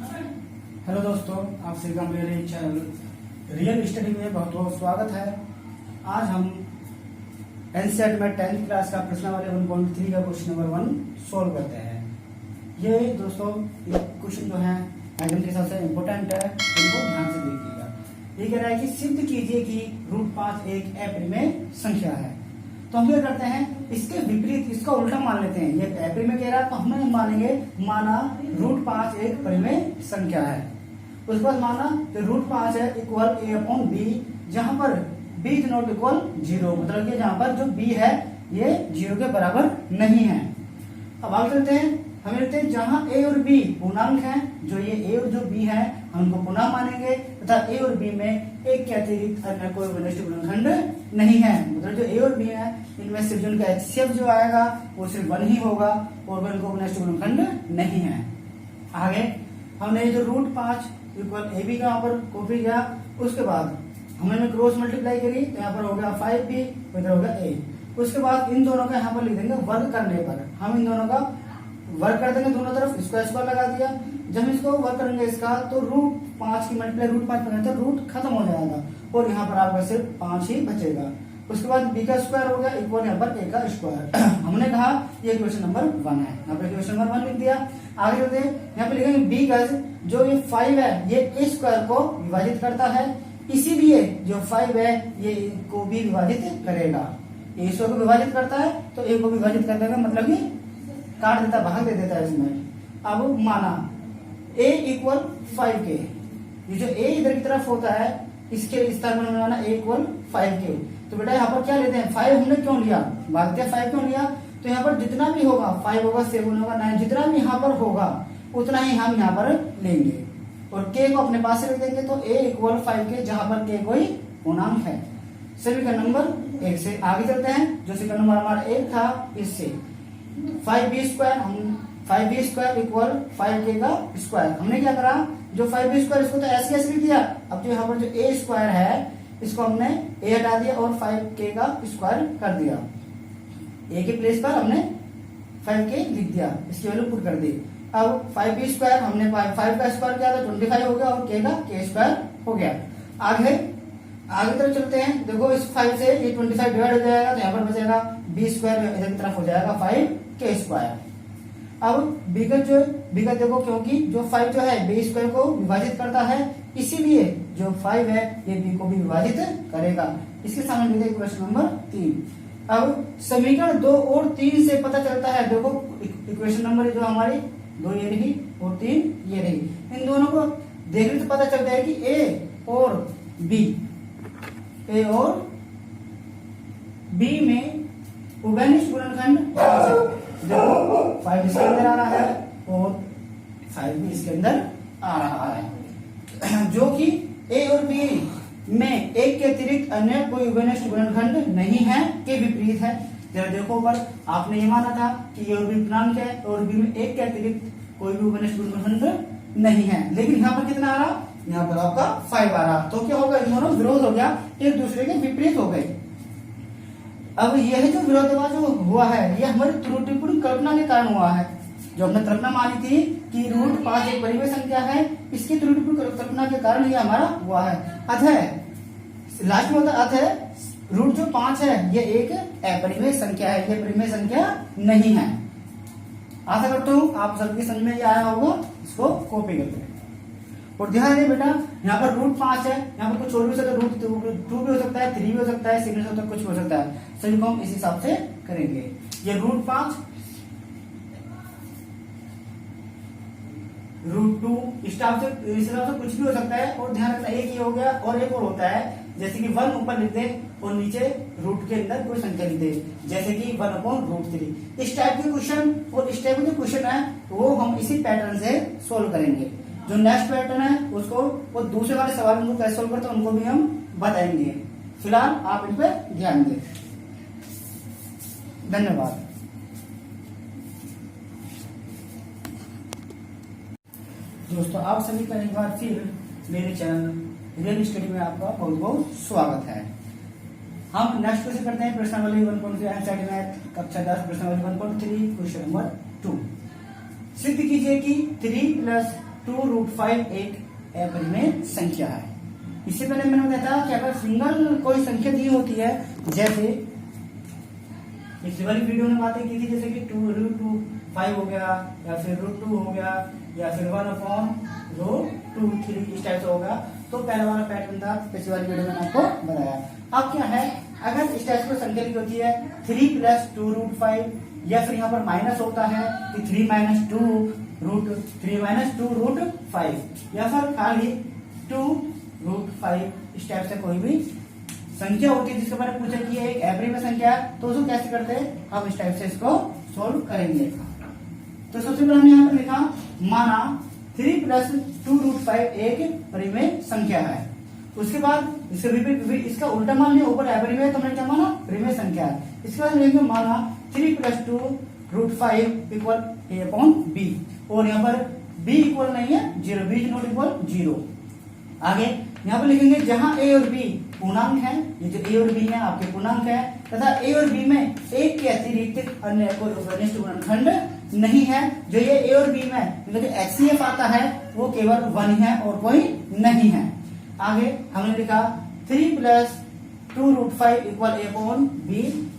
Hello दोस्तों, आप सभी का मेरे चैनल रियल स्टडी में बहुत बहुत स्वागत है। आज हम एनसीईआरटी में 10th क्लास का प्रश्नावली 1.3 का क्वेश्चन नंबर 1 सोल्व करते हैं। ये दोस्तों ये क्वेश्चन जो है आइटम के हिसाब से इम्पोर्टेंट है, इनको ध्यान से देखिएगा। ये कह रहा है कि सिद्ध कीजिए कि √5 एक अपरिमेय संख्या है। तो हम क्या करते हैं, इसके विपरीत इसका उल्टा मान लेते हैं। ये अपरिमेय कह रहा है तो हम मानेंगे माना √5 एक परिमेय संख्या है। उसके बाद माना कि √5 है इक्वल a/b, जहां पर b इज नॉट इक्वल 0, मतलब कि जहां पर जो b है ये 0 के बराबर नहीं है। अब आगे चलते हैं, हम लेते हैं जहां a और b पूर्णांक हैं, जो ये a और जो b है हम उनको पूर्णांक मानेंगे तथा a और b में एक के अतिरिक्त अन्य कोई विशिष्ट गुणनखंड नहीं है। मतलब जो a और b है इनमें सिर्फ उनका HCF जो आएगा वो सिर्फ 1 ही होगा और इनको विशिष्ट गुणनखंड नहीं है। आगे हमने जो √5 इक्वल ab का यहाँ पर कॉपी किया, उसके बाद हमने क्रॉस मल्टीप्लाई करी तो यहाँ पर हो गया 5b, इधर हो गया a। उसके बाद इन दोनों का यहाँ पर लिख देंगे वर्ग करने पर, हम इन दोनों का वर्ग कर देंगे दोनों तरफ, इसको स्क्वायर लगा दिया। जब इसको वर्ग करेंगे इसका तो √5 की मल्टीप्लाई √5 करेंगे तो रूट खत्म हो जाएगा और यहाँ पर आपका सिर्फ 5 ही बचेगा। उसके बाद b का स्क्वायर हो गया इक्वल यहाँ पर a का स्क्वायर। हमने कहा ये क्वेश्चन नंबर 1 है, यहाँ पे क्वेश्चन नंबर 1 लिख दिया। आगे चलते हैं, यहाँ पे लिखेंगे b का जो ये 5 है ये a स्क्वायर को विभाजित करता है, इसीलिए जो 5 है ये को भी विभाजित करेगा। a स्क्वायर को विभाजित करता है तो a को विभाजित कर देगा, मतलब कि काट देता, भाग दे देता है इसमें। अब माना a इक्वल 5k, ये जो a इधर की तरफ होता है इसके स्थान पर माना a इक्वल 5k। तो बेटा यहाँ पर क्या लेते हैं, 5 हमने क्यों लिया, भाग्य 5 क्यों लिया, तो यहाँ पर जितना भी होगा 5 होगा 7 होगा 9, जितना भी यहाँ पर होगा उतना ही हम यहाँ पर लेंगे और k को अपने पास से लिख देंगे। तो a इक्वल 5k, जहां पर k कोई पूर्णांक है। सभी का नंबर 1 से आगे चलते हैं, जो सेकंड नंबर हमारा 1 था इससे 5b स्क्वायर, हम 5b स्क्वायर इक्वल 5k का स्क्वायर। हमने क्या करा, जो 5b स्क्वायर इसको तो ऐसे ऐसे लिख दिया। अब जो यहाँ पर जो a स्क्वायर है इसको हमने a हटा दिया और 5k का स्क्वायर कर दिया। a के प्लेस पर हमने 5k लिख दिया, इसकी वैल्यू पुट कर दी। अब 5b स्क्वायर हमने 5 का स्क्वायर किया तो 25 हो गया और k का k स्क्वायर हो गया। आगे तरफ चलते हैं, देखो इस 5 से ये 25 डिवाइड हो जाएगा तो यहाँ पर बचेगा b स्क्वायर, इधर की तरफ हो जाएगा 5k स्क्वायर। अब b का देखो, क्योंकि जो 5 जो है b स्क्वायर को विभाजित करता है, इसीलिए जो 5 है ये b को भी विभाजित करेगा। इसके सामने लिखते क्वेश्चन नंबर 3। अब समीकरण 2 और 3 से पता चलता है, देखो इक्वेशन नंबर जो हमारी 2 ये रही और 3 ये रही, इन दोनों को देखने से पता चलता है कि a और b में उभयनिष्ठ गुणनखंड देखो 5 इसके अंदर आ रहा है और 5 भी इसके अंदर आ रहा है, जो कि a और b में एक के अतिरिक्त अन्य कोई उभयनिष्ठ गुणनखंड नहीं है के विपरीत है। जरा देखो पर आपने ये माना था कि a और b पूर्णांक है और b में एक के अतिरिक्त कोई भी उभयनिष्ठ गुणनखंड नहीं है, लेकिन यहाँ पर कितना आ रहा, यहाँ पर आपका 5 आ रहा। तो क्या होगा, इन दोनों विरोध हो गया, एक दूसरे के विपरीत हो गए। अब यह जो विरोधाभास जो हुआ है ये हमारी त्रुटिपूर्ण कल्पना के कारण हुआ है। जो हमने कल्पना मानी थी कि √5 एक परिमेय संख्या है, इसकी त्रुटिपूर्ण कल्पना के कारण ये हमारा हुआ है। अतः लास्ट में होता अतः रूट जो 5 है ये एक अपरिमेय संख्या है, ये परिमेय संख्या नहीं है। आशा करता हूँ आप सबकी समझ में ये आया होगा, इसको कॉपी करते हैं। और ध्यान दें बेटा, यहाँ पर √5 है, यहाँ पर कुछ और भी हो सकता है, √2 भी हो सकता है, 3 भी हो सकता है, 6 भी हो सकता है, कुछ भी हो सकता है, सभी को हम इस हिसाब से करेंगे। ये √5 √2 इस हिसाब से कुछ भी हो सकता है। और ध्यान रखना एक ये हो गया और एक और होता है, जैसे कि 1 ऊपर लिख दे और नीचे रूट के अंदर कोई संख्या लिख दे, जैसे कि 1/√3। इस टाइप के क्वेश्चन और इस टाइप के क्वेश्चन है वो हम इसी पैटर्न से सोल्व करेंगे। जो नेक्स्ट पैटर्न है उसको वो दूसरे वाले सवाल उनको कैसे सोल्व करते हैं उनको भी हम बताएंगे। फिलहाल आप इन पर ध्यान दें। धन्यवाद। दोस्तों आप सभी का एक बार फिर मेरे चैनल रियल स्टडी में आपका बहुत बहुत स्वागत है। हम नेक्स्ट क्वेश्चन करते हैं प्रश्नावली 1.3 एनसीईआरटी मैथ कक्षा 10 प्रश्नावली 1.3 क्वेश्चन नंबर 2। सिद्ध कीजिए कि 3 + 2√5 एक अपरिमेय संख्या है। इससे पहले मैंने बताया था कि अगर सिंगल कोई संख्या दी होती है, जैसे पिछली वाली वीडियो में बातें की थी, जैसे कि 2√5 हो गया, या फिर √2 हो गया, या फिर 1/√2 इस टाइप से होगा, तो पहला वाला पैटर्न था पिछली वाली वीडियो में आपको बताया। अब क्या है, अगर इस टाइप की संख्या लिखी होती है 3 + 2√5, या फिर यहाँ पर माइनस होता है कि 3 - 2√5, या फिर खाली 2√5, इस टाइप से कोई भी संख्या होती है जिसके बारे में पूछा कि एक अपरिमेय संख्या है, तो उसको कैसे करते हैं, हम इस टाइप से इसको सोल्व करेंगे। तो सबसे पहले हमने यहाँ पर लिखा, माना 3 + 2√5 एक परिमेय संख्या है। उसके बाद इसका उल्टा मान लिया, ऊपर अपरिमेय, तो हमने क्या माना, परिमेय संख्या है। इसके बाद लिखेंगे माना 3 + 2√5 = a/b, और यहाँ पर b इक्वल नहीं है 0, b नॉट इक्वल 0। आगे यहाँ पर लिखेंगे जहां a और b पूर्णांक है, ये जो a और b है आपके पूर्णांक है, तथा a और b में एक के अतिरिक्त अन्य कोई घनिष्ठ गुणनखंड नहीं है। जो ये a और b में जो HCF आता है वो केवल 1 है और कोई नहीं है। आगे हमने लिखा 3 + 2√5 = a/b,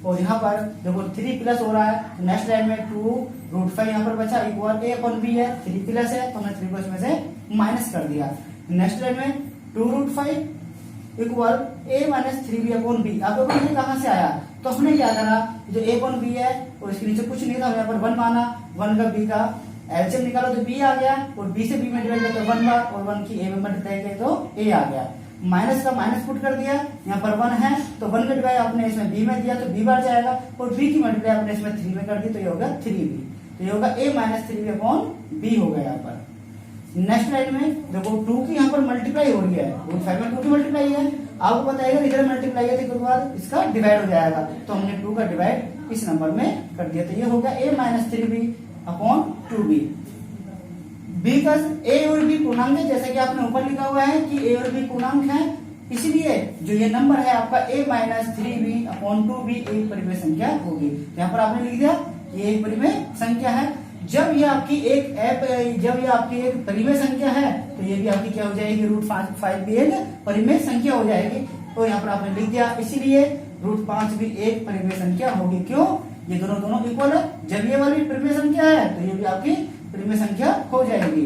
और यहाँ पर देखो 3 प्लस हो रहा है, तो नेक्स्ट लाइन में 2√5 यहाँ पर बचा, इक्वल a/b है, 3 प्लस है तो हमने 3 प्लस में से माइनस कर दिया। नेक्स्ट लाइन में 2√5 = a - 3b/b। आपको ये कहां से आया, तो हमने क्या करा, जो a/b है और इसके नीचे कुछ नहीं था, यहाँ पर 1 माना, 1 का b का एलसीएम निकालो तो b आ गया, और b से b में डिवाइड किया तो 1 बार, और 1 की a में मल्टीप्लाई किया तो a आ गया। माइनस का माइनस पुट कर दिया, यहाँ पर 1 है तो 1 का डिवाइड आपने इसमें b में दिया तो b बार जाएगा, और b की मल्टीप्लाई आपने इसमें 3 में कर दी तो ये होगा 3b, तो ये होगा a - 3b/b हो गया यहाँ पर। नेक्स्ट लाइन में देखो 2 की यहाँ पर मल्टीप्लाई हो रही है, √5 में 2 की मल्टीप्लाई है, आपको बताएगा इधर मल्टीप्लाई है तो उसके बाद इसका डिवाइड हो जाएगा, तो हमने 2 का डिवाइड इस नंबर में कर दिया, तो ये होगा a - 3b/2b। b का a और b पूर्णांक है, जैसे कि आपने ऊपर लिखा हुआ है कि a और b पूर्णांक है, इसलिए जो ये नंबर है आपका a - 3b/2b एक परिमेय संख्या होगी। यहाँ पर आपने लिख दिया कि ये एक परिमेय संख्या है। जब ये आपकी एक परिमेय संख्या है तो ये भी आपकी क्या हो जाएगी, √5 भी एक परिमेय संख्या हो जाएगी, तो यहाँ पर आपने लिख दिया, इसीलिए √5 भी एक परिमेय संख्या होगी। क्यों, ये दोनों इक्वल है, जब ये वाली परिमेय संख्या है तो ये भी आपकी परिमेय संख्या हो जाएगी।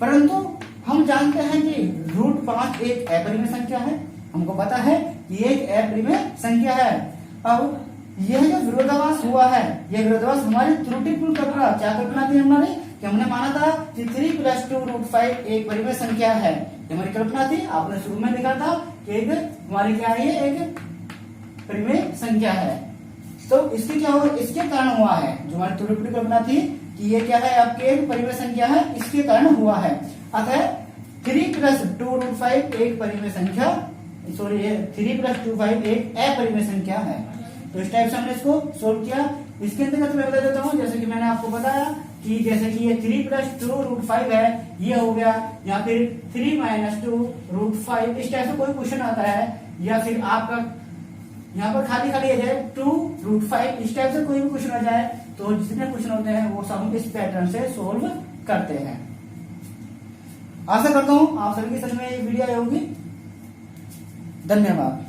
परंतु हम जानते हैं कि √5 एक अपरिमेय संख्या है, हमको पता है कि एक अपरिमेय संख्या है। अब यह जो विरोधाभास हुआ है, यह विरोधाभास हमारी त्रुटिपूर्ण कल्पना, क्या कल्पना थी हमारी, कि हमने माना था कि 3 + 2√5 एक परिमेय संख्या है, ये हमारी कल्पना थी। आपने शुरू में लिखा था कि एक हमारी क्या है, ये एक परिमेय संख्या है, तो इसकी क्या हुआ, इसके कारण हुआ है, जो हमारी त्रुटिपूर्ण कल्पना थी कि ये क्या है, आपके एक परिमेय संख्या है, इसके कारण हुआ है। अतः 3 + 2√5 एक परिमेय संख्या, सॉरी 3 + 2√5 एक अपरिमेय संख्या है। तो इस टाइप से हमने इसको सोल्व किया। इसके अंतर्गत मैं बता देता हूँ, जैसे कि मैंने आपको बताया कि जैसे कि ये 3 + 2√5 है, ये हो गया, या फिर 3 - 2√5, इस टाइप से कोई क्वेश्चन आता है, या फिर आपका यहाँ पर खाली आ जाए 2√5, इस टाइप से कोई भी क्वेश्चन आ जाए, तो जितने क्वेश्चन होते हैं वो सब हम इस पैटर्न से सोल्व करते हैं। आशा करता हूँ आप सभी की समझ में ये वीडियो आई होगी। धन्यवाद।